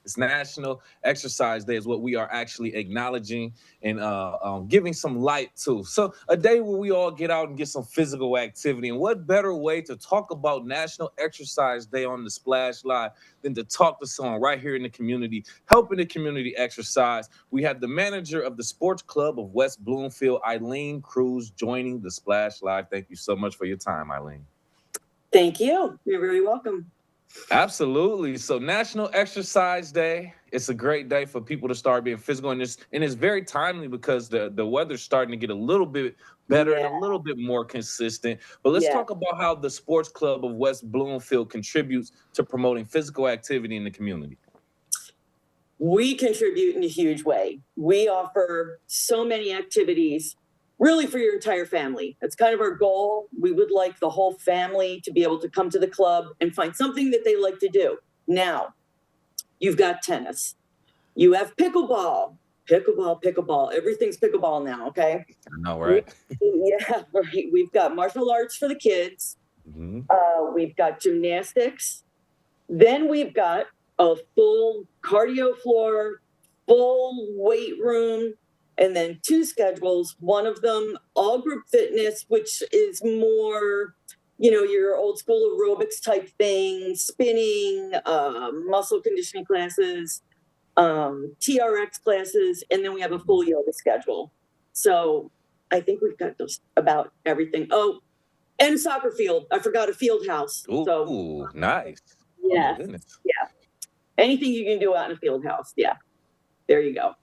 It's National Exercise Day is what we are actually acknowledging and giving some light to. So a day where we all get out and get some physical activity. And what better way to talk about National Exercise Day on the Splash Live than to talk to someone right here in the community, helping the community exercise. We have the manager of the Sports Club of West Bloomfield, Eileen Kruse, joining the Splash Live. Thank you so much for your time, Eileen. Thank you. You're very welcome. Absolutely. So National Exercise Day. It's a great day for people to start being physical, and it's very timely because the weather's starting to get a little bit better and a Yeah. little bit more consistent. But let's Yeah. talk about how the Sports Club of West Bloomfield contributes to promoting physical activity in the community. We contribute in a huge way. We offer so many activities, really for your entire family. That's kind of our goal. We would like the whole family to be able to come to the club and find something that they like to do. Now, you've got tennis. You have pickleball. Pickleball. Everything's pickleball now, okay? I know, right? Yeah, right. We've got martial arts for the kids. Mhm. We've got gymnastics. Then we've got a full cardio floor, full weight room, and then two schedules. One of them, all group fitness, which is more, your old school aerobics type thing, spinning, muscle conditioning classes, TRX classes, and then we have a full yoga schedule. So I think we've got just about everything. Oh, and a soccer field. I forgot a field house. Ooh, So nice. yeah, Oh my goodness. yeah. Anything you can do out in a field house. Yeah. There you go.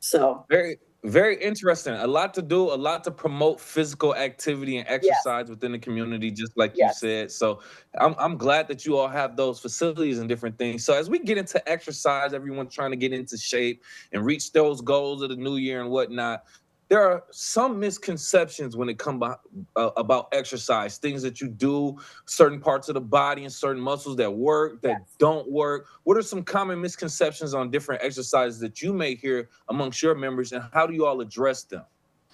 So Very, very interesting. A lot to do, a lot to promote physical activity and yes, exercise within the community, just like you yes. said. So I'm glad that you all have those facilities and different things. So as we get into exercise, everyone's trying to get into shape and reach those goals of the new year and whatnot. There are some misconceptions when it comes about exercise, things that you do, certain parts of the body and certain muscles that work, that Yes. don't work. What are some common misconceptions on different exercises that you may hear amongst your members, and how do you all address them?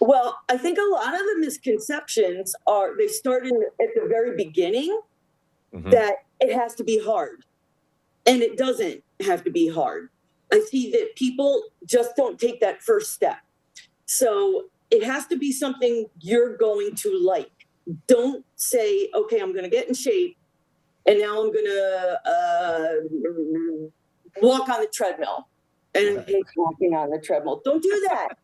Well, I think a lot of the misconceptions they start at the very beginning Hmm. that it has to be hard. And it doesn't have to be hard. I see that people just don't take that first step. So it has to be something you're going to like. Don't say, okay, I'm going to get in shape and now I'm going to walk on the treadmill. And I hate walking on the treadmill. Don't do that.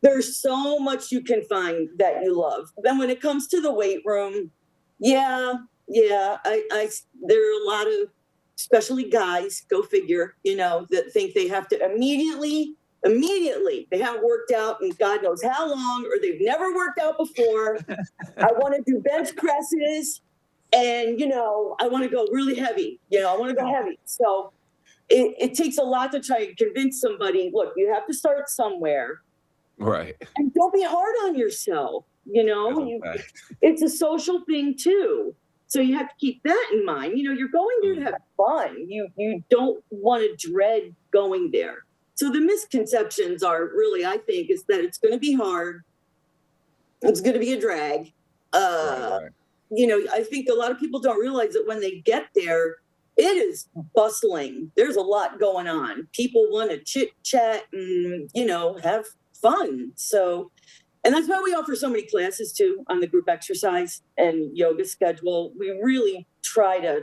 There's so much you can find that you love. Then when it comes to the weight room, yeah, there are a lot of, especially guys, go figure, that think they have to immediately, they haven't worked out in God knows how long, or they've never worked out before. I want to do bench presses and, I want to go really heavy, I want to go heavy. So it takes a lot to try and convince somebody, look, you have to start somewhere. Right. And don't be hard on yourself. That's a fact. It's a social thing too. So you have to keep that in mind. You're going there to have fun. You don't want to dread going there. So the misconceptions are really, I think, is that it's going to be hard. It's going to be a drag. Right. I think a lot of people don't realize that when they get there, it is bustling. There's a lot going on. People want to chit chat and, have fun. So, and that's why we offer so many classes too on the group exercise and yoga schedule. We really try to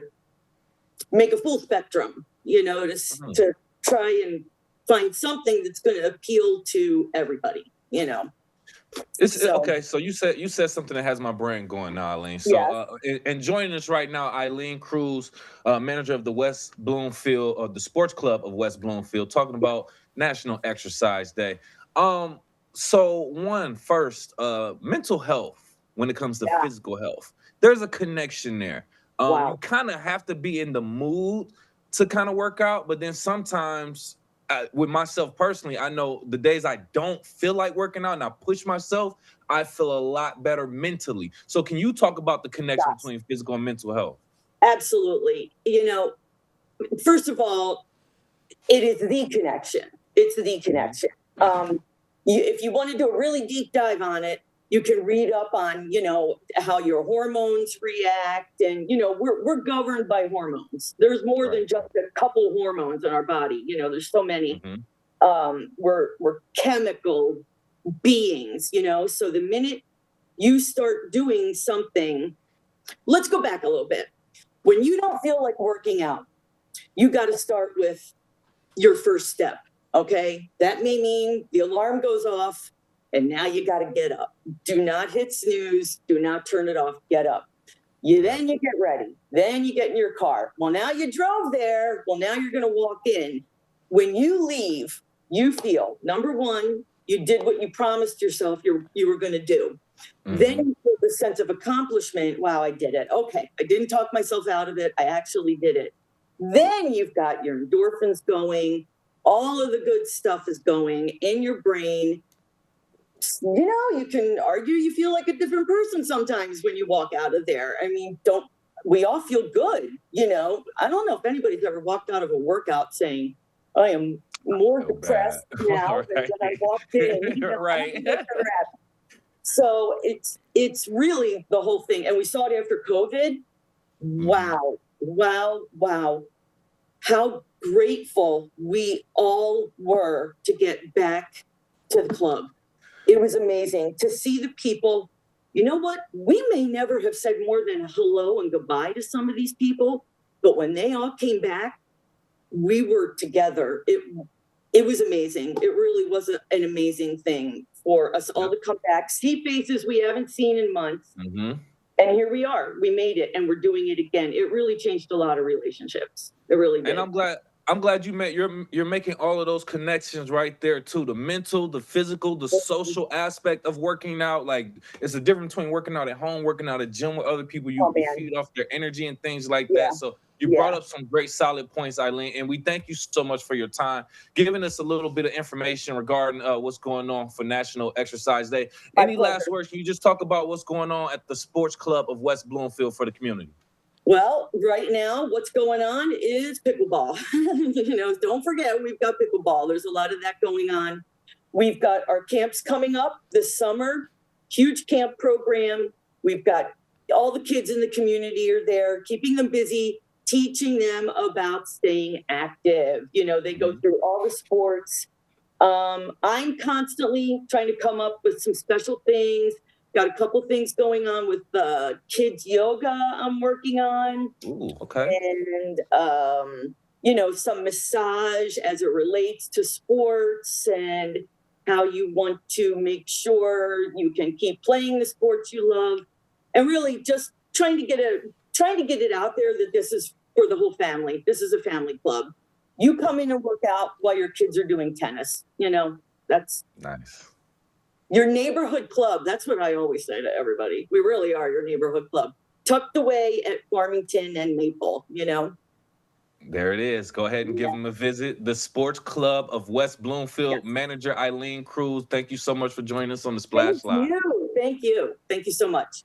make a full spectrum, to try and find something that's going to appeal to everybody, Okay. So you said something that has my brain going now, Eileen. So and joining us right now, Eileen Kruse, manager of the West Bloomfield, or the Sports Club of West Bloomfield, talking about National Exercise Day. So first, mental health when it comes to Yeah. physical health. There's a connection there. You Wow. kind of have to be in the mood to kind of work out, but then sometimes with myself personally, I know the days I don't feel like working out and I push myself, I feel a lot better mentally. So can you talk about the connection Yes, between physical and mental health? absolutely. First of all, it is the connection. It's the connection. If you want to do a really deep dive on it, You can read up on, how your hormones react. And, we're governed by hormones. There's more Right. than just a couple hormones in our body. There's so many. Hmm. We're chemical beings, so the minute you start doing something, let's go back a little bit. When you don't feel like working out, you got to start with your first step. Okay. That may mean the alarm goes off and now you got to get up. Do not hit snooze. Do not turn it off. Get up. Then you get ready. Then you get in your car. Well, now you drove there. Well, now you're going to walk in. When you leave, you feel, number one, you did what you promised yourself you were going to do. Hmm. Then you feel the sense of accomplishment. Wow, I did it. Okay. I didn't talk myself out of it. I actually did it. Then you've got your endorphins going. All of the good stuff is going in your brain. You can argue you feel like a different person sometimes when you walk out of there. I mean, we all feel good, I don't know if anybody's ever walked out of a workout saying, I am more depressed now Right. than when I walked in. Right. So it's really the whole thing. And we saw it after COVID. Wow. How grateful we all were to get back to the club. It was amazing to see the people. You know what? We may never have said more than hello and goodbye to some of these people, but when they all came back, we were together. It was amazing. It really was an amazing thing for us all to come back, see faces we haven't seen in months. Hmm. And here we are. We made it and we're doing it again. It really changed a lot of relationships. It really did. And I'm glad you're making all of those connections right there too. The mental, the physical, the social aspect of working out. Like, it's a difference between working out at home, working out at gym with other people. You feed off their energy and things like that. So you brought up some great solid points, Eileen, and we thank you so much for your time, giving us a little bit of information regarding what's going on for National Exercise Day. Any last words? Can you just talk about what's going on at the Sports Club of West Bloomfield for the community? Well, right now, what's going on is pickleball. Don't forget, we've got pickleball. There's a lot of that going on. We've got our camps coming up this summer, huge camp program. We've got all the kids in the community are there, keeping them busy, teaching them about staying active. They go through all the sports. I'm constantly trying to come up with some special things. Got a couple things going on with kids yoga I'm working on. Ooh, okay. And, some massage as it relates to sports and how you want to make sure you can keep playing the sports you love. And really just trying to get it out there that this is for the whole family. This is a family club. You come in and work out while your kids are doing tennis. That's nice. Your neighborhood club. That's what I always say to everybody. We really are your neighborhood club, tucked away at Farmington and Maple, There it is. Go ahead and give them a visit. The Sports Club of West Bloomfield, manager Eileen Kruse. Thank you so much for joining us on the Splash Live. Thank you. Thank you so much.